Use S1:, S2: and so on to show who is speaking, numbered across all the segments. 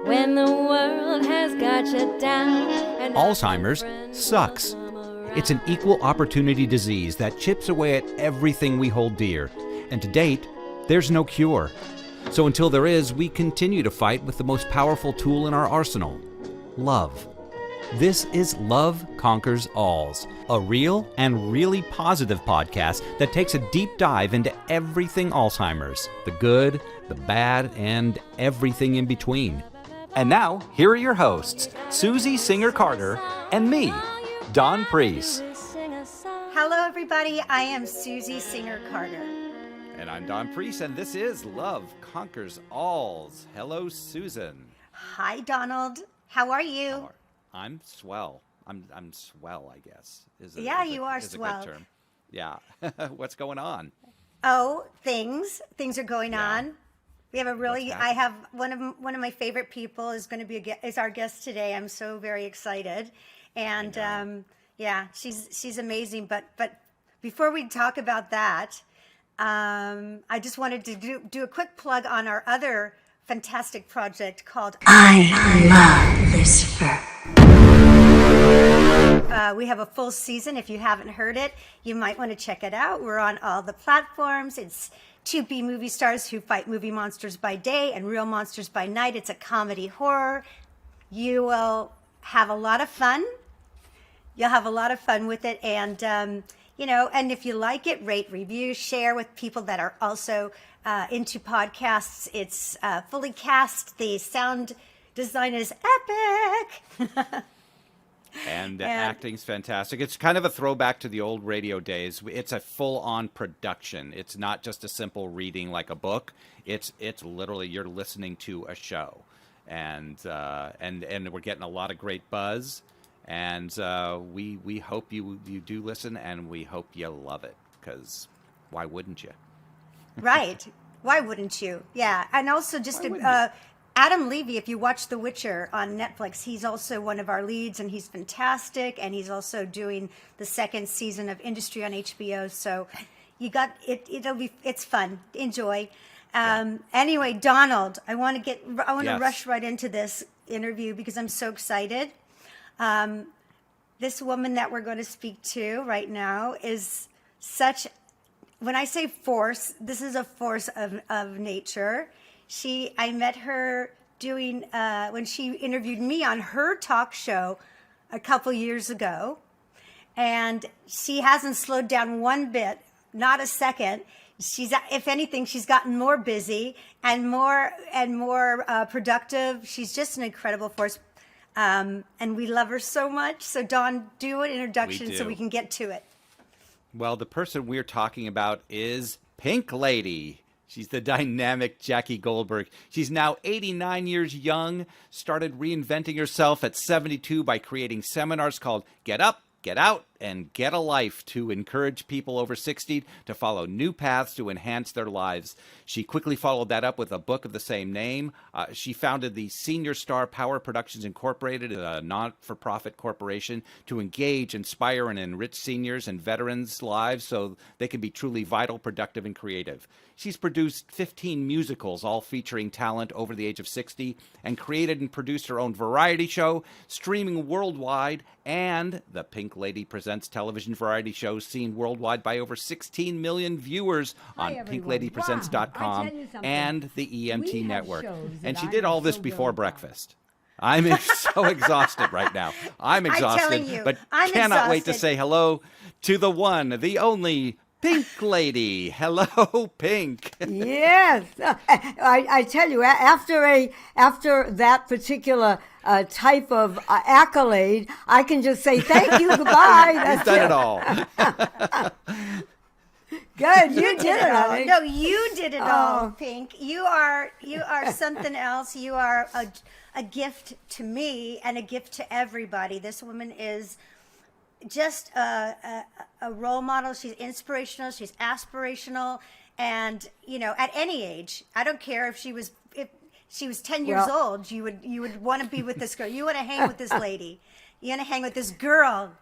S1: when the world has got you down. And
S2: Alzheimer's sucks. It's an equal opportunity disease that chips away at everything we hold dear. And to date, there's no cure. So until there is, we continue to fight with the most powerful tool in our arsenal, love. This is Love Conquers Alls, a real and really positive podcast that takes a deep dive into everything Alzheimer's, the good, the bad, and everything in between. And now, here are your hosts, Susie Singer-Carter and me, Don Priest.
S3: Hello, everybody. I am Susie Singer-Carter.
S2: And I'm Don Priest, and this is Love Conquers Alls. Hello, Susan.
S3: Hi, Donald. How are you?
S2: I'm swell. I'm swell, I guess.
S3: You are swell.
S2: A good term. Yeah. What's going on?
S3: Oh, things are going on. We have I have one of my favorite people is going to be is our guest today. I'm so very excited, and she's amazing. But before we talk about that, I just wanted to do a quick plug on our other fantastic project called
S4: I Love Lucifer.
S3: We have a full season. If you haven't heard it, you might want to check it out. We're on all the platforms. It's 2B movie stars who fight movie monsters by day and real monsters by night. It's a comedy horror. You will have a lot of fun. You'll have a lot of fun with it. And, and if you like it, rate, review, share with people that are also into podcasts. It's fully cast. The sound design is epic.
S2: And acting's fantastic. It's kind of a throwback to the old radio days. It's a full-on production. It's not just a simple reading like a book. It's literally you're listening to a show, and we're getting a lot of great buzz. And we hope you do listen, and we hope you love it, because why wouldn't you?
S3: Right. Why wouldn't you? Yeah. And also just Adam Levy, if you watch The Witcher on Netflix, he's also one of our leads, and he's fantastic. And he's also doing the second season of Industry on HBO. So you got it. It's fun. Enjoy. Anyway, Donald, I want to rush right into this interview because I'm so excited. This woman that we're going to speak to right now is when I say force, this is a force of nature. I met her doing, when she interviewed me on her talk show a couple years ago, and she hasn't slowed down one bit, not a second. If anything, she's gotten more busy and more productive. She's just an incredible force. And we love her so much. So Dawn, do an introduction so we can get to it.
S2: Well, the person we're talking about is Pink Lady. She's the dynamic Jackie Goldberg. She's now 89 years young, started reinventing herself at 72 by creating seminars called Get Up, Get Out, and Get a Life to encourage people over 60 to follow new paths to enhance their lives. She quickly followed that up with a book of the same name. She founded the Senior Star Power Productions Incorporated, a not-for-profit corporation to engage, inspire, and enrich seniors and veterans' lives so they can be truly vital, productive, and creative. She's produced 15 musicals, all featuring talent over the age of 60, and created and produced her own variety show, streaming worldwide, and the Pink Lady Presents television variety show seen worldwide by over 16 million viewers on pinkladypresents.com and the EMT network. And she did all this before breakfast. I'm so exhausted right now. I'm exhausted, but cannot wait to say hello to the one, the only Pink Lady. Hello, Pink.
S5: Yes, I tell you, after that particular type of accolade, I can just say thank you, goodbye.
S2: You've done it all.
S5: Good, you did it all.
S3: No, you did it all, Pink. You are something else. You are a gift to me and a gift to everybody. This woman is just a role model. She's inspirational. She's aspirational, and at any age, I don't care if she was 10 years old. You would want to be with this girl. You want to hang with this lady. You want to hang with this girl.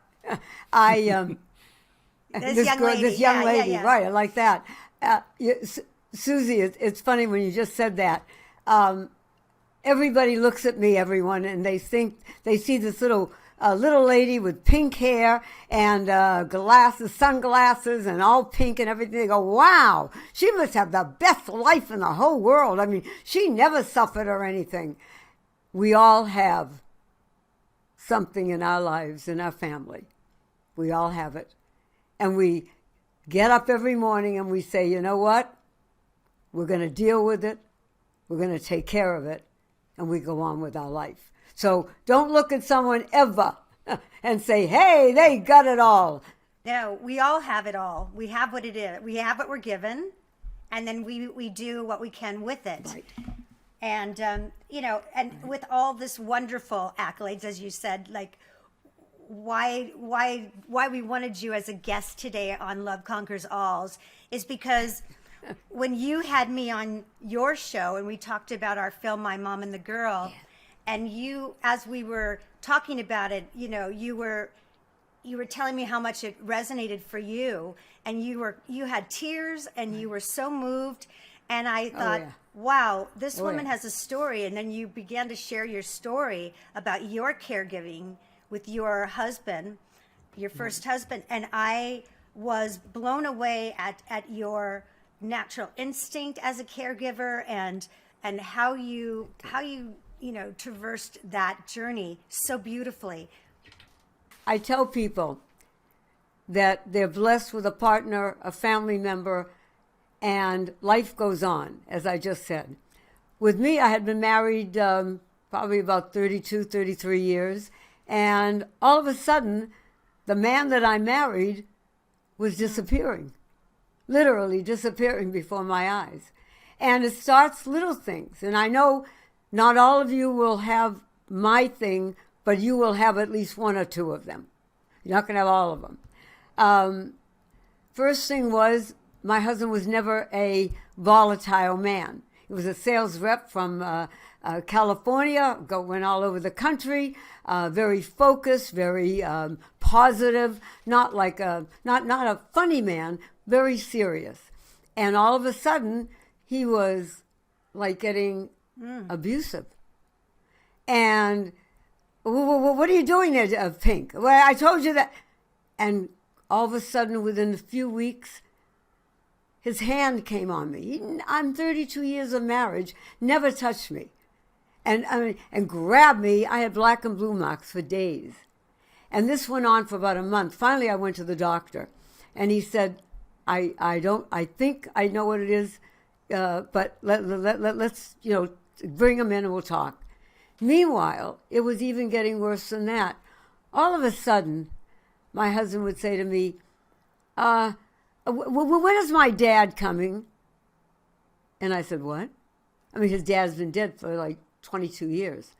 S3: This young lady,
S5: yeah. Right? I like that. Susie, it's funny when you just said that. everybody looks at me, everyone, and they think they see this little lady with pink hair and sunglasses, and all pink and everything. They go, wow, she must have the best life in the whole world. I mean, she never suffered or anything. We all have something in our lives, in our family. We all have it. And we get up every morning and we say, you know what? We're going to deal with it. We're going to take care of it. And we go on with our life. So don't look at someone ever and say, hey, they got it all.
S3: No, we all have it all. We have what it is. We have what we're given, and then we do what we can with it.
S5: Right.
S3: And, and with all this wonderful accolades, as you said, like why we wanted you as a guest today on Love Conquers Alls is because when you had me on your show and we talked about our film, My Mom and the Girl, and you, as we were talking about it, you were telling me how much it resonated for you, and you had tears and you were so moved. And I thought, wow, this woman has a story. And then you began to share your story about your caregiving with your husband, your first husband. And I was blown away at your natural instinct as a caregiver and how you traversed that journey so beautifully.
S5: I tell people that they're blessed with a partner, a family member, and life goes on, as I just said. With me, I had been married probably about 32, 33 years, and all of a sudden, the man that I married was disappearing, literally disappearing before my eyes. And it starts little things. And I know not all of you will have my thing, but you will have at least one or two of them. You're not going to have all of them. First thing was, my husband was never a volatile man. He was a sales rep from California, went all over the country, very focused, very positive, not a funny man, very serious. And all of a sudden, he was like getting abusive. And what are you doing there, Pink? Well, I told you that. And all of a sudden, within a few weeks, his hand came on me. I'm 32 years of marriage, never touched me. And grabbed me. I had black and blue marks for days. And this went on for about a month. Finally, I went to the doctor. And he said, I think I know what it is, but let's, bring him in and we'll talk. Meanwhile, it was even getting worse than that. All of a sudden, my husband would say to me, when is my dad coming? And I said, what? I mean, his dad's been dead for like 22 years.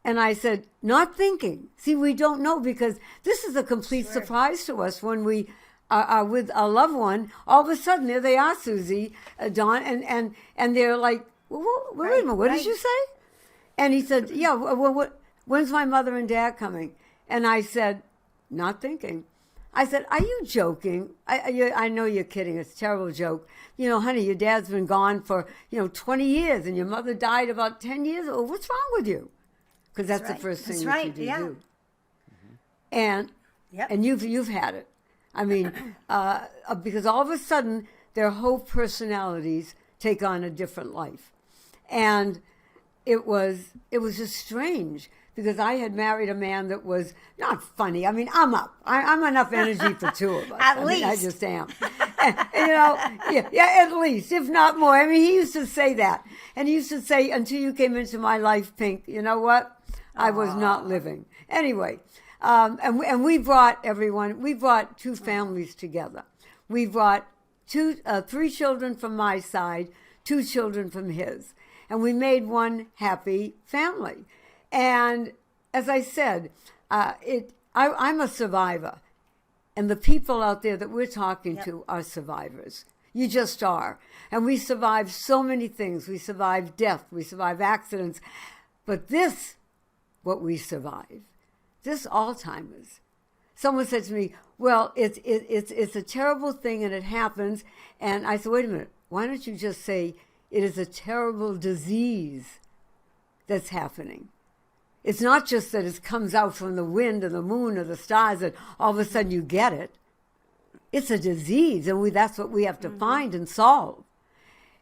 S5: And I said, not thinking. See, we don't know, because this is a complete surprise to us when we are with a loved one. All of a sudden, there they are, Susie, Dawn, and they're like, wait a minute, what did you say? And he said, yeah, when's my mother and dad coming? And I said, not thinking. I said, are you joking? I know you're kidding. It's a terrible joke. Honey, your dad's been gone for, 20 years, and your mother died about 10 years ago. What's wrong with you? Because that's the first thing that you do. And you've had it. I mean, because all of a sudden, their whole personalities take on a different life. And it was just strange, because I had married a man that was not funny. I mean, I'm up. I'm enough energy for two of us.
S3: At least.
S5: I just am. At least, if not more. I mean, he used to say that. And he used to say, until you came into my life, Pink, you know what? I was not living. Anyway, and we brought two families together. We brought three children from my side, two children from his. And we made one happy family. And as I said, I'm a survivor. And the people out there that we're talking to are survivors. You just are. And we survive so many things. We survive death. We survive accidents. But what we survive, this Alzheimer's. Someone said to me, well, it's a terrible thing and it happens. And I said, wait a minute. Why don't you just say it is a terrible disease? that's happening. It's not just that it comes out from the wind or the moon or the stars and all of a sudden you get it. It's a disease, and that's what we have to find and solve.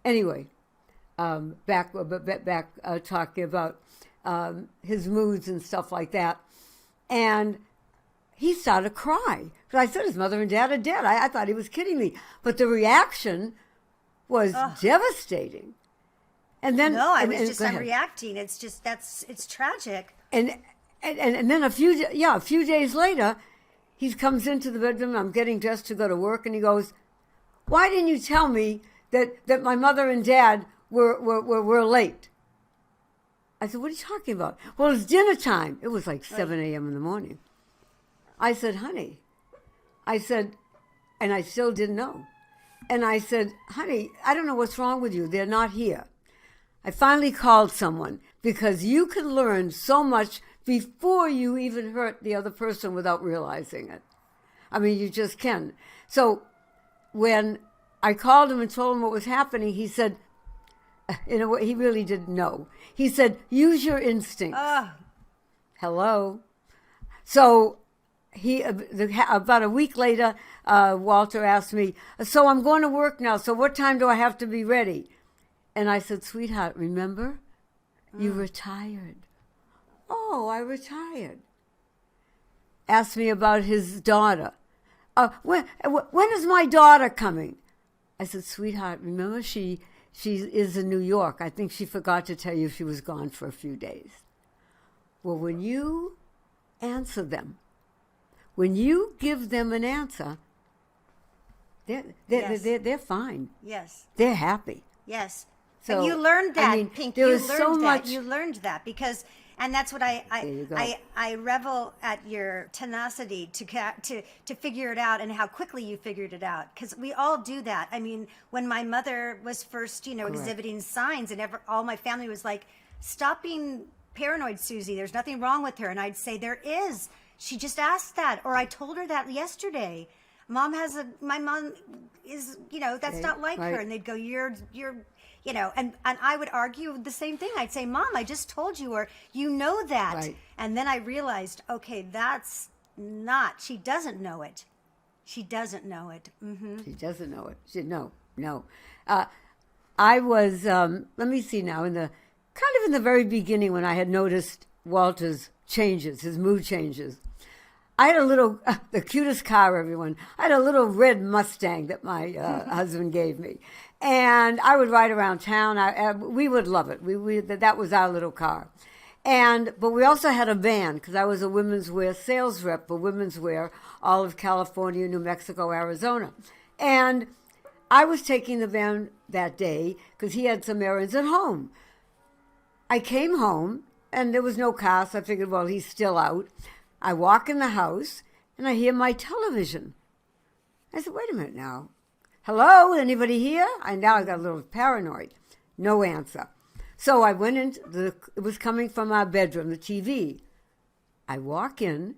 S5: Anyway, back talking about his moods and stuff like that. And he started to cry. But I said his mother and dad are dead. I thought he was kidding me. But the reaction was devastating. And then
S3: I'm reacting. It's just it's tragic.
S5: And then a few days later, he comes into the bedroom. I'm getting dressed to go to work, and he goes, "Why didn't you tell me that my mother and dad were late?" I said, "What are you talking about?" "Well, it's dinner time." It was like 7 a.m. in the morning. I said, "Honey," I said, and I still didn't know. And I said, "Honey, I don't know what's wrong with you. They're not here." I finally called someone, because you can learn so much before you even hurt the other person without realizing it. I mean, you just can. So when I called him and told him what was happening, he said, in a way, he really didn't know. He said, "Use your instincts." Hello. So about a week later, Walter asked me, "So I'm going to work now, so what time do I have to be ready?" And I said, "Sweetheart, remember, you retired." "Oh, I retired." Asked me about his daughter. When is my daughter coming?" I said, "Sweetheart, remember, she is in New York. I think she forgot to tell you she was gone for a few days." Well, when you answer them, when you give them an answer, they're fine.
S3: Yes.
S5: They're happy.
S3: Yes.
S5: So,
S3: and you learned that,
S5: I mean,
S3: Pink.
S5: there
S3: You
S5: was
S3: learned
S5: so
S3: that.
S5: much.
S3: You learned that because, and that's what I revel at your tenacity to figure it out and how quickly you figured it out. Because we all do that. I mean, when my mother was first, exhibiting signs, and all my family was like, "Stop being paranoid, Susie. There's nothing wrong with her." And I'd say, "There is. She just asked that," or "I told her that yesterday. My mom is, that's not like her." And they'd go, "You're." And I would argue the same thing. I'd say, "Mom, I just told you," or "You know that."
S5: Right.
S3: And then I realized, okay, that's not, she doesn't know it. She doesn't know it. Mm-hmm.
S5: She doesn't know it. No. I was, let me see now, in the very beginning when I had noticed Walter's changes, his mood changes. I had a little, the cutest car, everyone. I had a little red Mustang that my husband gave me. And I would ride around town. We would love it. That was our little car. But we also had a van, because I was a women's wear sales rep for women's wear, all of California, New Mexico, Arizona. And I was taking the van that day because he had some errands at home. I came home, and there was no car, so I figured, well, he's still out. I walk in the house, and I hear my television. I said, "Wait a minute now. Hello, anybody here?" Now I got a little paranoid. No answer. So I went it was coming from our bedroom, the TV. I walk in.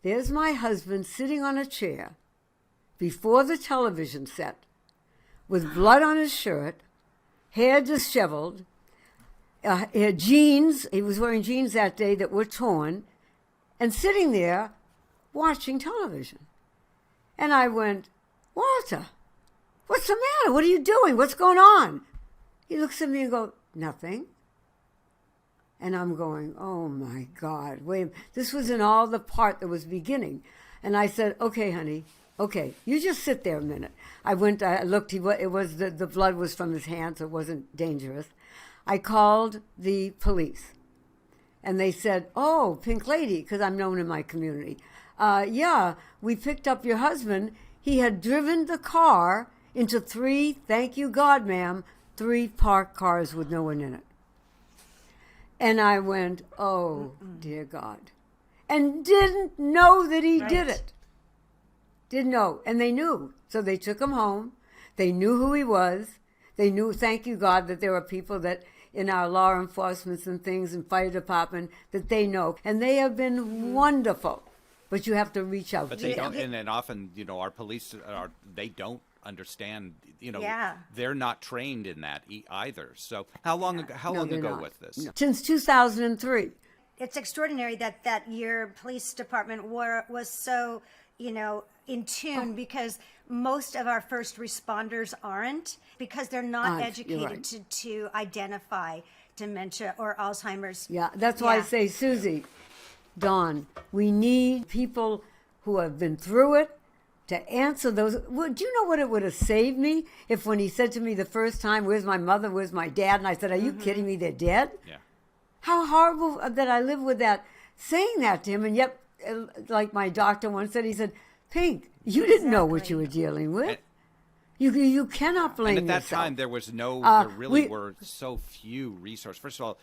S5: There's my husband sitting on a chair before the television set with blood on his shirt, hair disheveled, jeans. He was wearing jeans that day that were torn, and sitting there watching television. And I went, "Walter, what's the matter? What are you doing? What's going on?" He looks at me and goes, "Nothing." And I'm going, oh my God, wait. This was in all the part that was beginning. And I said, "Okay, honey, okay, you just sit there a minute." I looked, the blood was from his hand, so it wasn't dangerous. I called the police. And they said, "Oh, Pink Lady," because I'm known in my community. "Yeah, we picked up your husband. He had driven the car into 3, thank you God, ma'am, 3 parked cars with no one in it." And I went, oh, dear God. And didn't know that he did it. Didn't know. And they knew. So they took him home. They knew who he was. They knew, thank you God, that there are people that in our law enforcement and things and fire department that they know. And they have been wonderful. But you have to reach out
S2: But
S5: to
S2: they
S5: them.
S2: don't, and often, our police they don't understand.
S3: Yeah.
S2: They're not trained in that either. So how long
S5: they're
S2: ago
S5: not.
S2: was this?
S5: No. Since 2003.
S3: It's extraordinary that your police department was so, in tune, because most of our first responders aren't, because they're not educated
S5: right.
S3: to identify dementia or Alzheimer's.
S5: Yeah, that's why I say, Susie, Dawn, we need people who have been through it to answer those. Well, do you know what it would have saved me if when he said to me the first time, "Where's my mother? Where's my dad?" And I said, "Are you kidding me? They're dead?"
S2: Yeah.
S5: How horrible that I live with that, saying that to him. And yet, like my doctor once said, he said, "Pink, you didn't know what you were dealing with. You cannot blame
S2: And at that
S5: yourself."
S2: time, there was no, there really were so few resources. First of all,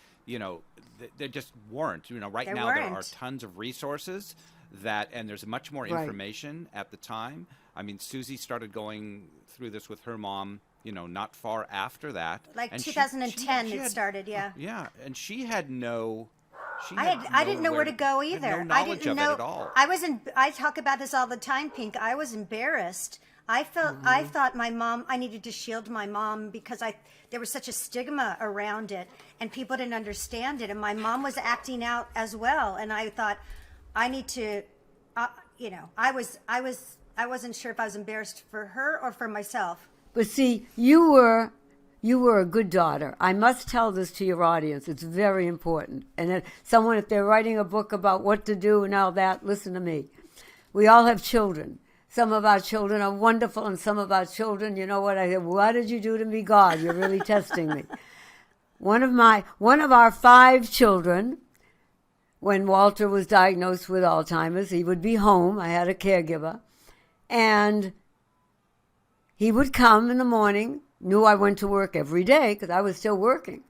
S2: there just weren't. Right
S3: There
S2: now there
S3: weren't.
S2: are tons of resources and there's much more
S5: Right.
S2: information at the time. I mean, Susie started going through this with her mom, not far after that.
S3: Like
S2: And
S3: 2010
S2: she
S3: it
S2: had-
S3: started, yeah.
S2: Yeah, and she had no.
S3: I didn't know where to go
S2: had
S3: either.
S2: No
S3: I
S2: knowledge
S3: didn't
S2: of
S3: know.
S2: it at all.
S3: I talk about this all the time, Pink. I was embarrassed. I thought my mom. I needed to shield my mom because there was such a stigma around it, and people didn't understand it. And my mom was acting out as well, and I thought I need to. I wasn't sure if I was embarrassed for her or for myself.
S5: But see, you were a good daughter. I must tell this to your audience. It's very important. And if they're writing a book about what to do and all that, listen to me. We all have children. Some of our children are wonderful, and some of our children, you know what? I said, "What did you do to me, God? You're really testing me." One of our 5 children, when Walter was diagnosed with Alzheimer's, he would be home. I had a caregiver, and he would come in the morning, knew I went to work every day because I was still working.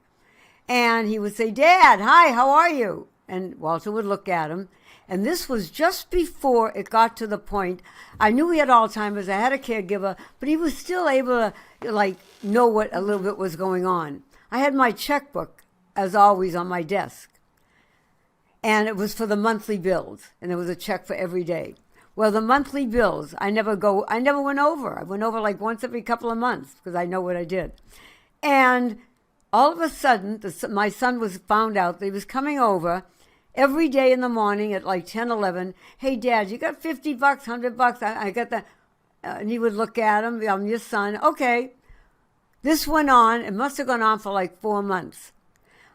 S5: And he would say, "Dad, hi, how are you?" And Walter would look at him. And this was just before it got to the point, I knew he had Alzheimer's, I had a caregiver, but he was still able to, know what a little bit was going on. I had my checkbook, as always, on my desk. And it was for the monthly bills, and there was a check for every day. Well, the monthly bills, I never went over. I went over like once every couple of months because I know what I did. And all of a sudden, my son was found out that he was coming over every day in the morning at like 10, 11. "Hey, Dad, you got $50, $100? I got that." And he would look at him. "I'm your son." Okay. This went on. It must have gone on for like 4 months.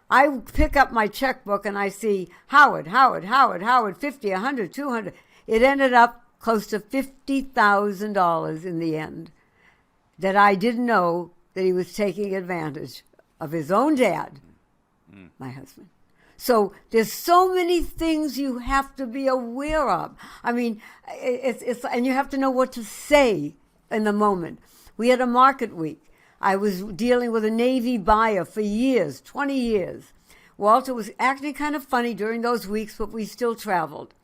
S5: I pick up my checkbook and I see Howard, 50, 100, 200. It ended up close to $50,000 in the end that I didn't know that he was taking advantage of his own dad, my husband. So there's so many things you have to be aware of. I mean, and you have to know what to say in the moment. We had a market week. I was dealing with a Navy buyer for years, 20 years. Walter was acting kind of funny during those weeks, but we still traveled.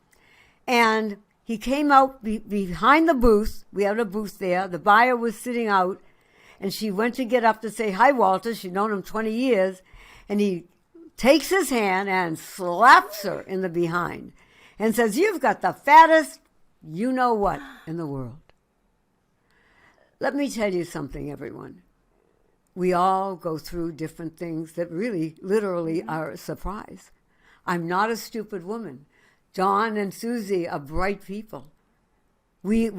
S5: And he came out behind the booth. We had a booth there. The buyer was sitting out, and she went to get up to say, "Hi, Walter." She'd known him 20 years. And he takes his hand and slaps her in the behind and says, "You've got the fattest you-know-what in the world." Let me tell you something, everyone. We all go through different things that really, literally are a surprise. I'm not a stupid woman. Dawn and Susie are bright people. We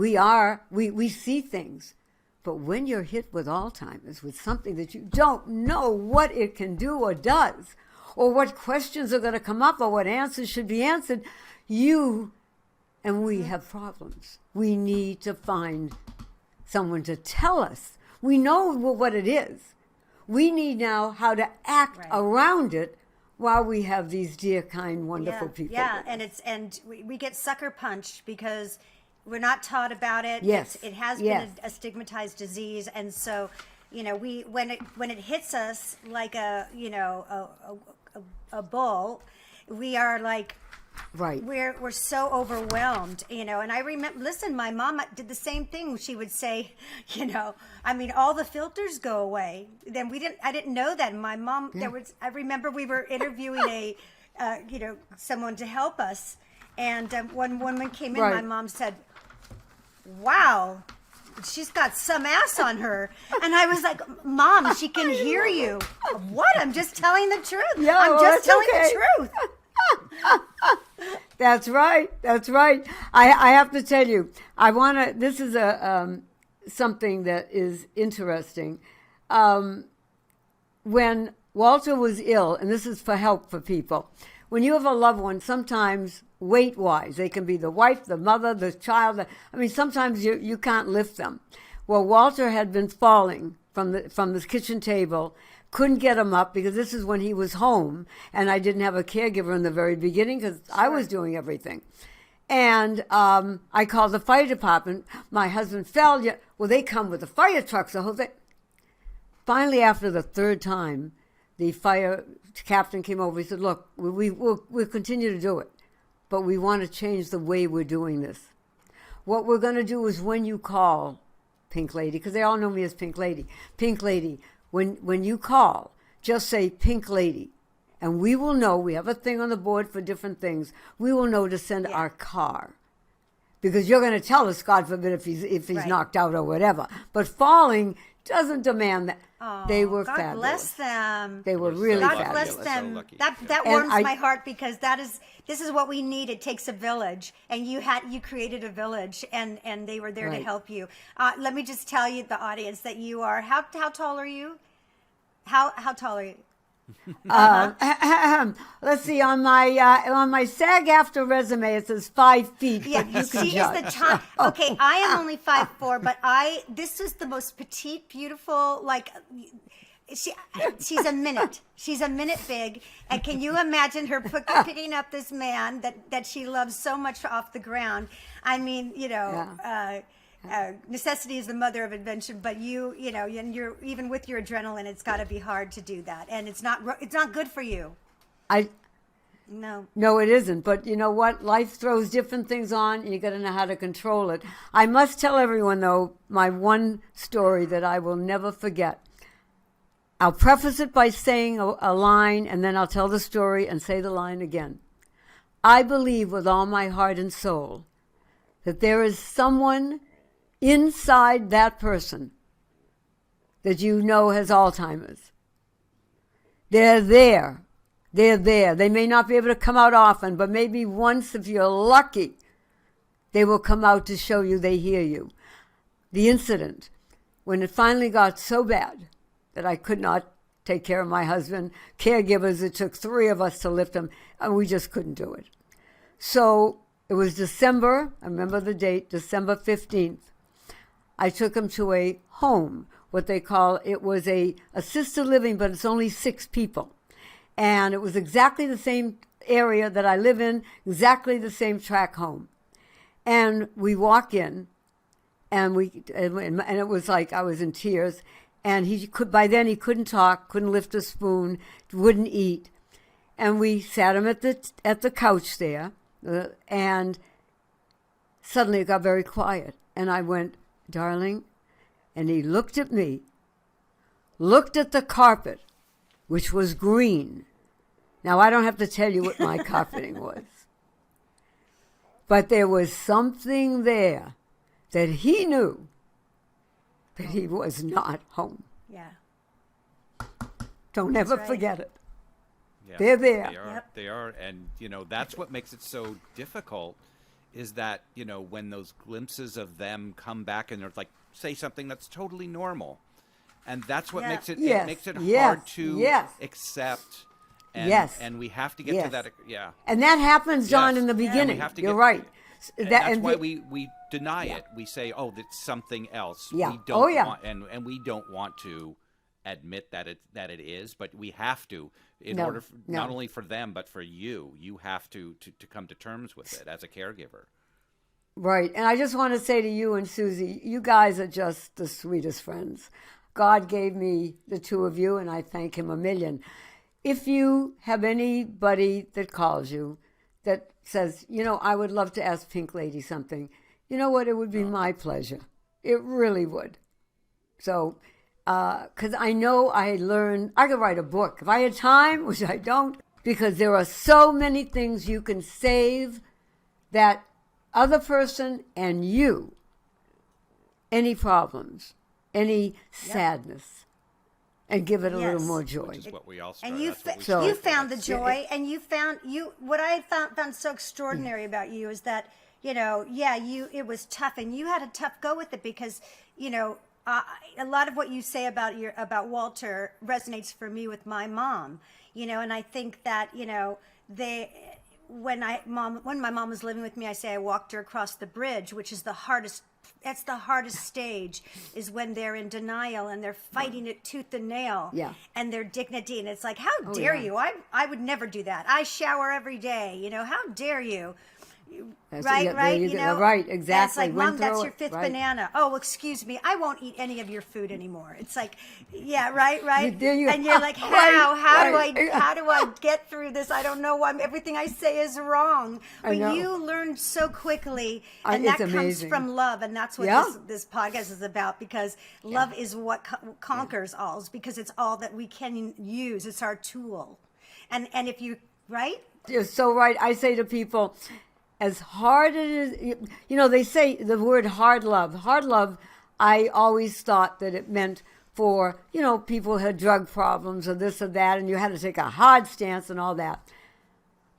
S5: see things. But when you're hit with Alzheimer's, with something that you don't know what it can do or does, or what questions are going to come up, or what answers should be answered, we have problems. We need to find someone to tell us. We know what it is. We need now how to act around it while we have these dear, kind, wonderful people.
S3: Yeah, and we get sucker punched because we're not taught about it.
S5: Yes.
S3: It has been a stigmatized disease, and so when it hits us like a bull, we are like.
S5: Right.
S3: We're so overwhelmed, and I remember, my mom did the same thing. She would say, all the filters go away. Then I didn't know that. My mom, I remember we were interviewing someone to help us. And when one woman came in, my mom said, "Wow, she's got some ass on her. And I was like, Mom, she can hear you. What? I'm just telling the truth.
S5: Yeah,
S3: I'm
S5: well,
S3: just
S5: that's
S3: telling
S5: okay.
S3: the truth.
S5: That's right. That's right. I have to tell you, this is something that is interesting. When Walter was ill, and this is for help for people, when you have a loved one, sometimes weight-wise, they can be the wife, the mother, the child. I mean, sometimes you can't lift them. Well, Walter had been falling from the kitchen table, couldn't get him up because this is when he was home, and I didn't have a caregiver in the very beginning because I was doing everything. And I called the fire department. My husband fell. Well, they come with the fire trucks, the whole thing. Finally, after the third time, the fire captain came over. He said, look, we'll continue to do it, but we want to change the way we're doing this. What we're going to do is when you call Pink Lady, because they all know me as Pink Lady, when you call, just say Pink Lady, and we will know. We have a thing on the board for different things. We will know to send our car, because you're going to tell us, God forbid, if he's
S3: Right.
S5: knocked out or whatever. But falling doesn't demand that.
S3: Oh,
S5: They were
S3: God
S5: fabulous.
S3: bless them.
S5: They were
S2: You're so
S5: really
S3: God
S2: lucky.
S3: bless
S5: fabulous.
S2: So
S3: them.
S2: lucky.
S3: That
S5: And
S3: warms
S5: I-
S3: my heart because this is what we need. It takes a village, and you created a village, and they were there to
S5: Right.
S3: help you. Let me just tell you, the audience, that you are how tall are you? How tall are you?
S5: Let's see, on my SAG-AFTRA resume it says 5 feet.
S3: Yeah,
S5: but you can
S3: she is
S5: judge.
S3: the top. Okay, I am only 5'4", but this is the most petite, beautiful, like. She's a minute. She's a minute big. And can you imagine her picking up this man that she loves so much off the ground? I mean, necessity is the mother of invention. But and you're even with your adrenaline, it's got to be hard to do that, and it's not good for you.
S5: No, it isn't. But you know what? Life throws different things on, and you got to know how to control it. I must tell everyone, though, my one story that I will never forget. I'll preface it by saying a line, and then I'll tell the story and say the line again. I believe with all my heart and soul that there is someone inside that person that you know has Alzheimer's. They're there. They're there. They may not be able to come out often, but maybe once, if you're lucky, they will come out to show you they hear you. The incident, when it finally got so bad that I could not take care of my husband, caregivers, it took 3 of us to lift him, and we just couldn't do it. So it was December, I remember the date, December 15th. I took him to a home, what they call, it was a assisted living, but it's only 6 people. And it was exactly the same area that I live in, exactly the same track home. And we walk in, and it was like I was in tears. And by then he couldn't talk, couldn't lift a spoon, wouldn't eat. And we sat him at the couch there, and suddenly it got very quiet. And I went, darling, and he looked at me, looked at the carpet, which was green. Now, I don't have to tell you what my carpeting was. But there was something there that he knew that he was not home.
S3: Yeah.
S5: Don't ever
S3: right.
S5: forget it.
S2: Yeah,
S5: They're there.
S2: They are.
S3: Yep.
S2: They are. And, that's what makes it so difficult is that, when those glimpses of them come back and they're like, say something that's totally normal. And that's what
S3: Yeah.
S2: makes it,
S5: Yes.
S2: it makes it
S5: Yes.
S2: hard to
S5: Yes.
S2: accept. And,
S5: Yes.
S2: And we have to get
S5: Yes.
S2: to that. Yeah.
S5: And that happens, John,
S2: Yes.
S5: in the
S2: And we
S5: beginning.
S2: have to
S5: You're
S2: get-
S5: right.
S2: And that's why we deny it. We say, oh, that's something else.
S5: Yeah.
S2: We don't
S5: Oh, yeah.
S2: want, and we don't want to admit that it is, but we have to in
S5: No,
S2: order
S5: no.
S2: not only for them but for you. You have to come to terms with it as a caregiver.
S5: Right. And I just want to say to you and Susie, you guys are just the sweetest friends. God gave me the 2 of you, and I thank him a million. If you have anybody that calls you that says, I would love to ask Pink Lady something, you know what? It would be my pleasure. It really would. So, because I know I could write a book if I had time, which I don't, because there are so many things you can save that other person and you any problems, any sadness, and give it a little
S3: Yes.
S5: more joy.
S2: Which is what we all start.
S3: And you,
S2: That's what we
S5: So-
S3: you
S2: strive for.
S3: found the
S2: That's-
S3: joy, and you found what I found so extraordinary about you is that, you know, it was tough, and you had a tough go with it because, you know, a lot of what you say about Walter resonates for me with my mom, you know, and I think that, you know, when my mom was living with me, I say I walked her across the bridge, which is the hardest. That's the hardest stage, is when they're in denial and they're fighting it tooth and nail.
S5: Yeah.
S3: And their dignity, and it's like, how dare you? I would never do that. I shower every day. You know, how dare you?
S5: That's-
S3: Right,
S5: yeah, there
S3: right.
S5: you
S3: You
S5: go.
S3: know,
S5: Right,
S3: and
S5: exactly.
S3: it's like,
S5: Went
S3: Mom, that's
S5: through
S3: your
S5: it.
S3: fifth
S5: Right.
S3: banana. Oh, excuse me, I won't eat any of your food anymore. It's like, yeah, right.
S5: There you
S3: And
S5: go.
S3: you're like,
S5: Right, right.
S3: how do I get through this? I don't know why everything I say is wrong.
S5: I
S3: But
S5: know.
S3: you learn so quickly, and
S5: It's
S3: that comes
S5: amazing.
S3: from love, and that's what
S5: Yeah.
S3: this podcast is about. Because love is what conquers all. Because it's all that we can use. It's our tool. And if you
S5: You're so right. I say to people, as hard as it is, you know, they say the word hard love. Hard love, I always thought that it meant for, you know, people who had drug problems or this or that, and you had to take a hard stance and all that.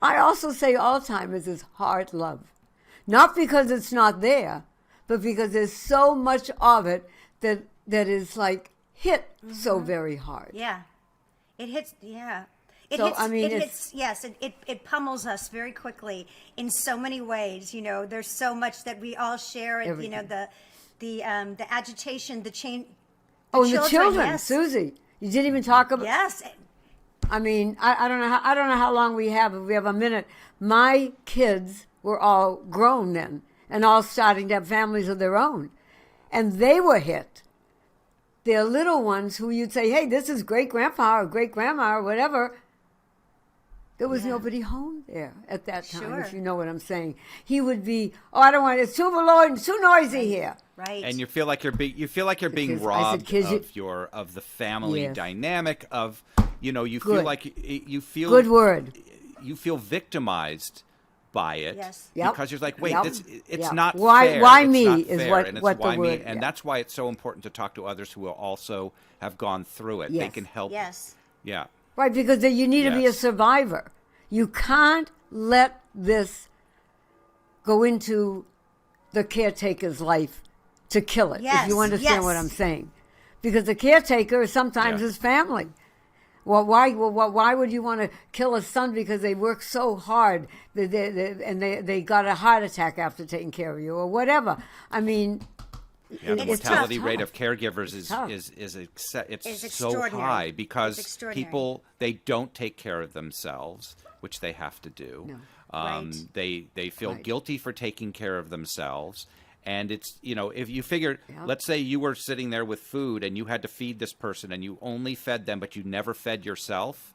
S5: I also say Alzheimer's is hard love. Not because it's not there, but because there's so much of it that is like hit so very hard.
S3: Yeah, it hits. Yeah, it
S5: So,
S3: hits.
S5: I mean,
S3: it
S5: it's-
S3: hits. Yes, it pummels us very quickly in so many ways. You know, there's so much that we all share. And, you know, the agitation, the change.
S5: Oh, and the children,
S3: yes.
S5: Susie. You didn't even talk about.
S3: Yes,
S5: I mean, I don't know. I don't know how long we have. If we have a minute, my kids were all grown then, and all starting to have families of their own, and they were hit. They're little ones who you'd say, "Hey, this is great grandpa or great grandma or whatever." There was nobody home there at that time,
S3: Sure.
S5: if you know what I'm saying. He would be, "Oh, I don't want. It's too loud, it's too noisy here."
S3: right.
S2: And you feel like you're being
S5: Kids- I said,
S2: robbed
S5: kids,
S2: of the family
S5: Yes.
S2: dynamic of, you know, you
S5: Good.
S2: feel like you feel
S5: Good word.
S2: you feel victimized by it.
S3: Yes.
S5: Yep.
S2: Because you're like, wait,
S5: Yep.
S2: it's
S5: Yep.
S2: not
S5: Why-
S2: fair.
S5: why
S2: It's
S5: me
S2: not
S5: is
S2: fair,
S5: what-
S2: and it's
S5: what the
S2: why me,
S5: word-
S2: and
S5: yeah.
S2: that's why it's so important to talk to others who will also have gone through it. They
S5: Yes.
S2: can help.
S3: yes.
S2: Yeah.
S5: Right, because you need to be a
S2: Yes.
S5: survivor. You can't let this go into the caretaker's life to kill it, if
S3: Yes,
S5: you understand what
S3: yes.
S5: I'm saying. Because the caretaker is sometimes
S2: Yeah.
S5: his family. Well, why would you want to kill a son because they work so hard and they got a heart attack after taking care of you or whatever? I mean,
S2: Yeah, the
S3: It's
S2: mortality
S3: tough.
S2: rate of caregivers is
S5: tough.
S2: it's so
S3: extraordinary.
S2: high
S3: It's
S2: because
S3: extraordinary.
S2: people they don't take care of themselves, which they have to do.
S5: No.
S3: Right.
S2: They feel
S5: Right.
S2: guilty for taking care of themselves. And it's, you know, if you figure,
S5: Yeah.
S2: let's say you were sitting there with food and you had to feed this person and you only fed them, but you never fed yourself.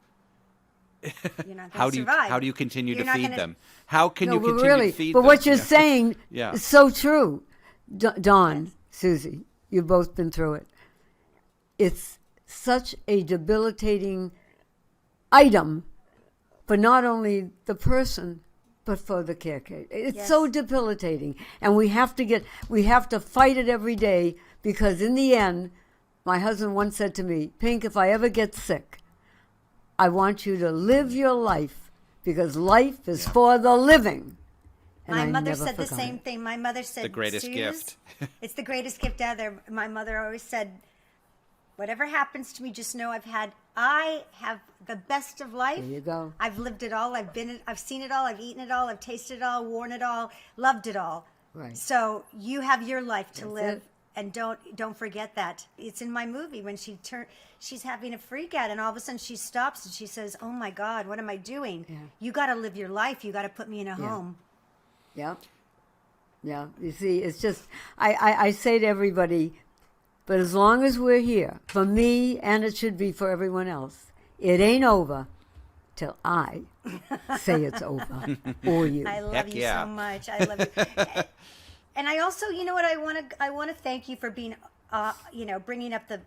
S3: You're not
S2: How
S3: gonna
S2: do you
S3: survive.
S2: continue
S3: You're
S2: to
S3: not
S2: feed
S3: gonna-
S2: them? How can
S5: no,
S2: you
S5: but
S2: continue
S5: really,
S2: to feed
S5: but
S2: them?
S5: what you're
S2: Yeah.
S5: saying
S2: Yeah.
S5: is so true. Dawn, Susie, you've both been through it. It's such a debilitating item for not only the person, but for the caretaker. It's
S3: Yes.
S5: so debilitating. And we have to fight it every day because in the end, my husband once said to me, Pink, if I ever get sick, I want you to live your life because life is for the living. And
S3: My
S5: I
S3: mother
S5: never
S3: said the
S5: forgot
S3: same
S5: it.
S3: thing. My mother said,
S2: The greatest
S3: "Suze,
S2: gift."
S3: It's the greatest gift ever. My mother always said, whatever happens to me, just know I have the best of life.
S5: There you go.
S3: I've lived it all. I've seen it all. I've eaten it all. I've tasted it all, worn it all, loved it all.
S5: Right.
S3: So you have your life to
S5: That's
S3: live.
S5: it.
S3: And don't forget that. It's in my movie when she's having a freak out and all of a sudden she stops and she says, "Oh my God, what am I doing?
S5: Yeah.
S3: You got to live your life. You got to put me in a home."
S5: Yeah. Yeah. You see, it's just, I say to everybody, but as long as we're here, for me, and it should be for everyone else, it ain't over till I say it's over. Or you.
S3: I love
S2: Heck
S3: you
S2: yeah.
S3: so much. I love you. And I also, you know what, I want to thank you for being, bringing up the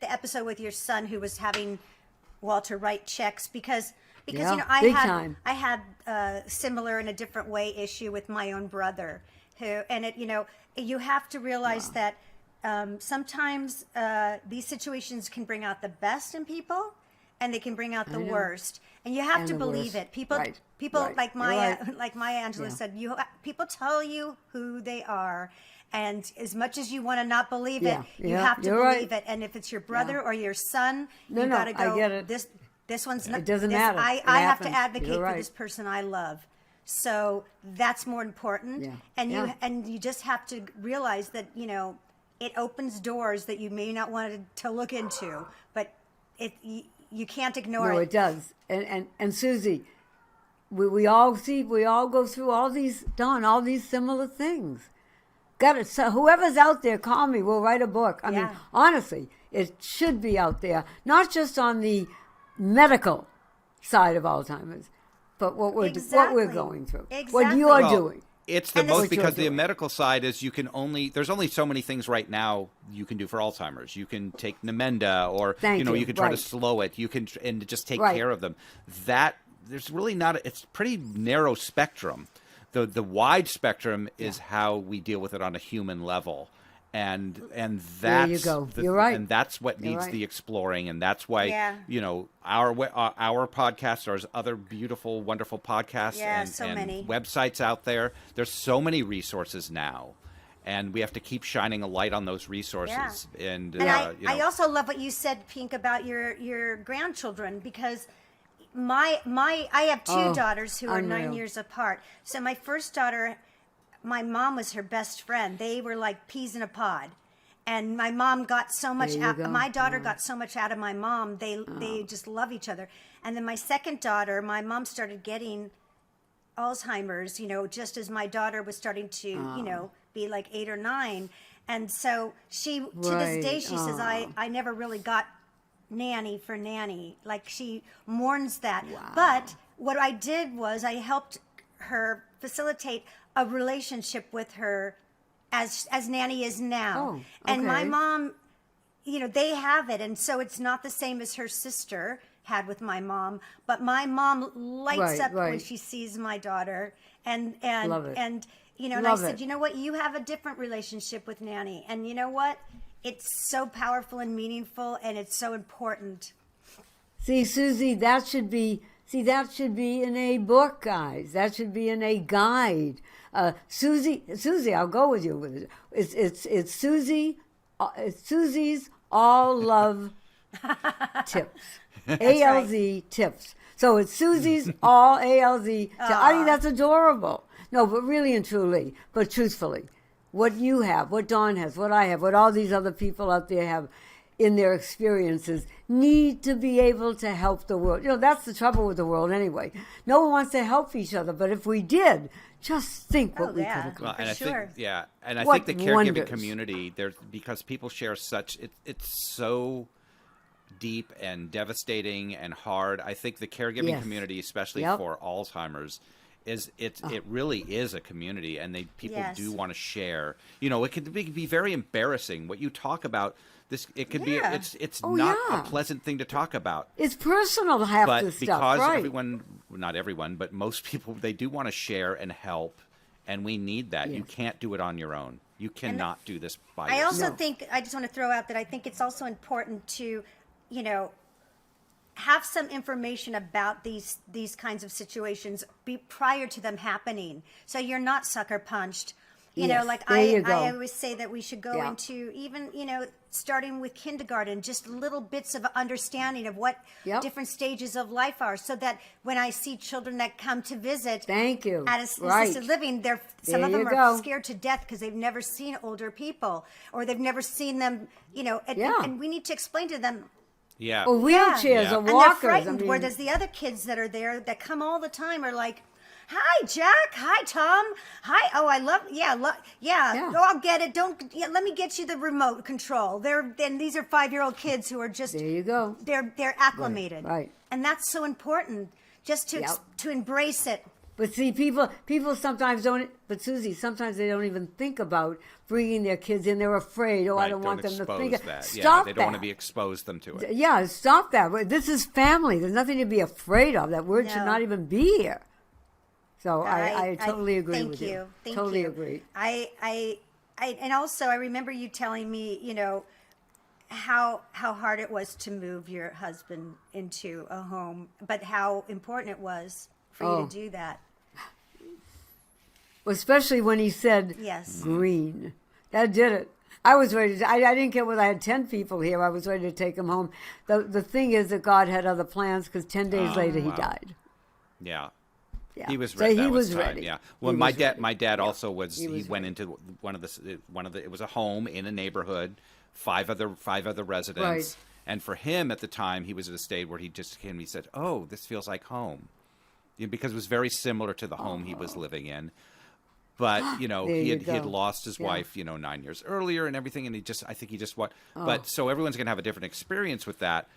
S3: episode with your son who was having Walter write checks because
S5: Yeah,
S3: you know
S5: big time.
S3: I had a similar in a different way issue with my own brother and you have to realize that sometimes these situations can bring out the best in people, and they can bring out the worst, and you have to believe it. People, like Maya Angelou said, people tell you who they are. And as much as you want to not believe it, you have to believe it. And if it's your brother or your son, you got to go.
S5: I get it.
S3: This one's not.
S5: It doesn't matter.
S3: I have to advocate for this person I love. So that's more important.
S5: Yeah.
S3: And you just have to realize that it opens doors that you may not want to look into, but you can't ignore it.
S5: No, it does. And Susie, we all go through all these similar things. Got it. So whoever's out there, call me. We'll write a book. I mean, honestly, it should be out there, not just on the medical side of Alzheimer's, but what we're going through, what you're doing.
S2: It's the most, because the medical side is there's only so many things right now you can do for Alzheimer's. You can take Namenda, or you can try to slow it. You can and just take care of them. That there's really not. It's pretty narrow spectrum. The wide spectrum is how we deal with it on a human level, and that's
S5: there you go. You're right,
S2: and that's what needs the exploring, and that's why our podcast, there's other beautiful, wonderful podcasts and
S3: many
S2: websites out there. There's so many resources now, and we have to keep shining a light on those resources.
S3: Yeah.
S2: And
S3: I also love what you said, Pink, about your grandchildren, because I have two daughters who are 9 years apart. So my first daughter, my mom was her best friend. They were like peas in a pod. And my mom got so much my daughter got so much out of my mom. They just love each other. And then my second daughter, my mom started getting Alzheimer's, just as my daughter was starting to, be like 8 or 9. And so to this day, she says, I never really got nanny for nanny. Like, she mourns that.
S5: Wow.
S3: But what I did was I helped her facilitate a relationship with her as nanny is now.
S5: Oh, okay.
S3: And my mom, they have it. And so it's not the same as her sister had with my mom, but my mom lights up when she sees my daughter. And
S5: Love it.
S3: and
S5: Love
S3: I said,
S5: it.
S3: you know what, you have a different relationship with nanny. And you know what? It's so powerful and meaningful, and it's so important.
S5: See, Susie, that should be in a book, guys. That should be in a guide. Susie, I'll go with you with it. It's Susie. It's Susie's All Love Tips. ALZ tips. So it's Susie's All ALZ tips. I think that's adorable. No, but really and truly, but truthfully, what you have, what Dawn has, what I have, what all these other people out there have in their experiences need to be able to help the world. That's the trouble with the world anyway. No one wants to help each other, but if we did, just think what we could accomplish.
S2: I think the caregiving community, because people share it's so deep and devastating and hard. I think the caregiving community, especially for Alzheimer's, it really is a community, and people do want to share. It can be very embarrassing what you talk about. It could be it's not a pleasant thing to talk about.
S5: It's personal, half the stuff,
S2: because
S5: right?
S2: everyone, not everyone, but most people, they do want to share and help, and we need that. You can't do it on your own. You cannot do this by yourself.
S3: I also think, I just want to throw out that I think it's also important to, have some information about these kinds of situations prior to them happening, so you're not sucker punched. I always say that we should go into even starting with kindergarten, just little bits of understanding of what different stages of life are, so that when I see children that come to visit at assisted living, some of them are scared to death because they've never seen older people, or they've never seen them, and we need to explain to them.
S2: Yeah.
S5: Or wheelchairs or walkers.
S3: And they're frightened. Whereas the other kids that are there that come all the time are like, "Hi, Jack. Hi, Tom. Hi. Oh, I love. Oh, I'll get it. Let me get you the remote control." These are 5-year-old kids who are just.
S5: There you go.
S3: They're acclimated.
S5: Right.
S3: And that's so important, just to embrace it.
S5: But see, people sometimes don't. But Susie, sometimes they don't even think about bringing their kids in. They're afraid. I don't want them to think.
S2: That.
S5: Stop
S2: they
S5: that.
S2: don't want to be exposed them to it.
S5: Yeah, stop that. This is family. There's nothing to be afraid of. That word should not even be here. So I totally agree with you.
S3: Thank
S5: Totally
S3: you.
S5: agree.
S3: And also I remember you telling me, how hard it was to move your husband into a home, but how important it was for you to do that.
S5: Especially when he said
S3: Yes.
S5: green. That did it. I was ready to, I didn't care whether I had 10 people here. I was ready to take him home. The thing is that God had other plans because 10 days later he died.
S2: Yeah.
S5: Yeah.
S2: He was
S5: So
S2: ready.
S5: he was
S2: time,
S5: ready.
S2: Yeah. Well,
S5: He
S2: my
S5: was
S2: dad,
S5: ready.
S2: my dad also was.
S5: He
S2: He
S5: was
S2: went into one of the. It was a home in a neighborhood, five other residents,
S5: Right.
S2: and for him at the time, he was at a stage where he just came. He said, "Oh, this feels like home," because it was very similar to the home he was living in. But he had lost his wife 9 years earlier and everything, and I think he just what. But so everyone's going to have a different experience with that.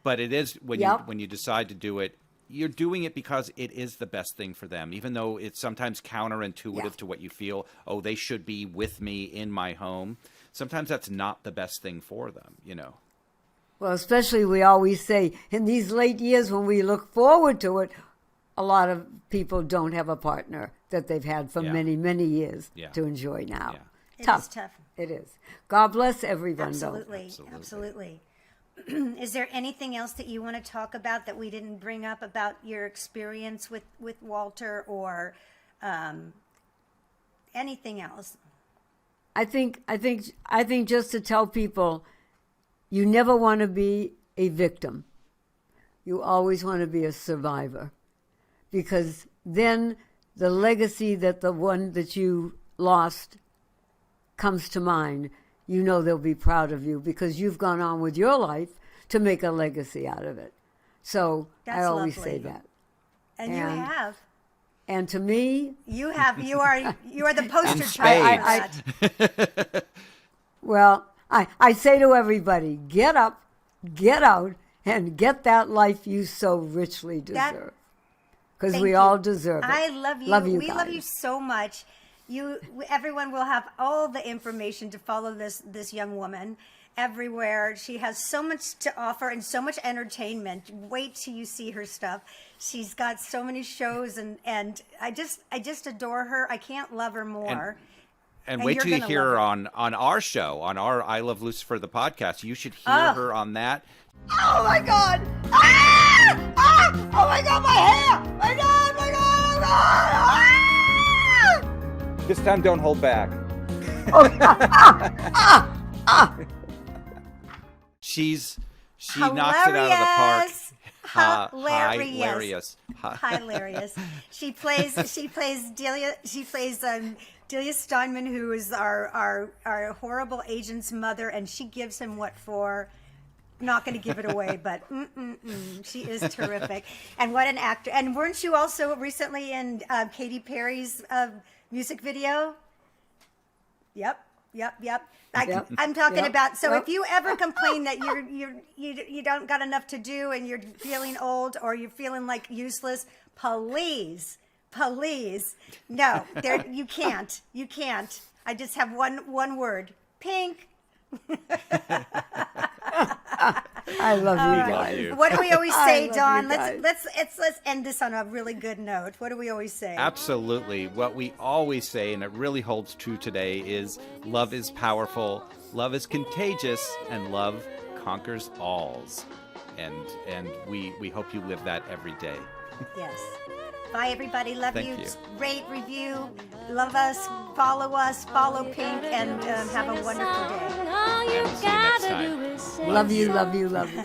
S2: But it is when you decide to do it, you're doing it because it is the best thing for them, even though it's sometimes counterintuitive to what you feel. Oh, they should be with me in my home. Sometimes that's not the best thing for them.
S5: Well, especially we always say in these late years when we look forward to it, a lot of people don't have a partner that they've had for many, many years to enjoy now.
S2: Yeah.
S3: It
S5: Tough.
S3: is tough.
S5: It is. God bless everyone,
S3: Absolutely. Absolutely. Is there anything else that you want to talk about that we didn't bring up about your experience with Walter or anything else?
S5: I think just to tell people, you never want to be a victim. You always want to be a survivor, because then the legacy that the one that you lost comes to mind. They'll be proud of you because you've gone on with your life to make a legacy out of it. So I always say that.
S3: And you have.
S5: And to me,
S3: You have. You are the poster child for that.
S5: well, I say to everybody, get up, get out, and get that life you so richly deserve. Because
S3: Thank
S5: we
S3: you.
S5: all deserve it.
S3: I love you.
S5: Love you
S3: We
S5: guys.
S3: love you so much. Everyone will have all the information to follow this young woman everywhere. She has so much to offer and so much entertainment. Wait till you see her stuff. She's got so many shows, and I just adore her. I can't love her more.
S2: And
S3: And
S2: wait
S3: you're
S2: till you
S3: gonna
S2: hear her
S3: love
S2: on our show, on our I Love Lucifer, the podcast. You should hear her on that.
S5: Oh my God! Ah! Ah! Oh my God, my hair! My God, my God, my God! Ah!
S2: This time, don't hold back. She knocks it out of the park.
S3: Hilarious. Hilarious. She plays Delia. She plays Delia Steinman, who is our horrible agent's mother, and she gives him what for. Not going to give it away, but she is terrific. And what an actor. And weren't you also recently in Katy Perry's music video? Yep. I'm talking about. So if you ever complain that you don't got enough to do and you're feeling old or you're feeling like useless, please, no, you can't. I just have one word: pink.
S5: I love you guys.
S2: you.
S3: What do we always say,
S5: love
S3: Dawn?
S5: you guys.
S3: Let's end this on a really good note. What do we always say?
S2: Absolutely. What we always say, and it really holds true today, is love is powerful, love is contagious, and love conquers alls. And we hope you live that every day.
S3: Yes. Bye, everybody. Love
S2: Thank
S3: you.
S2: you.
S3: Rate, review, love us, follow Pink, and have a wonderful day.
S1: All you
S2: And see you next
S1: gotta
S2: time.
S1: do is say
S5: Love you,
S1: so.
S5: love you, love you.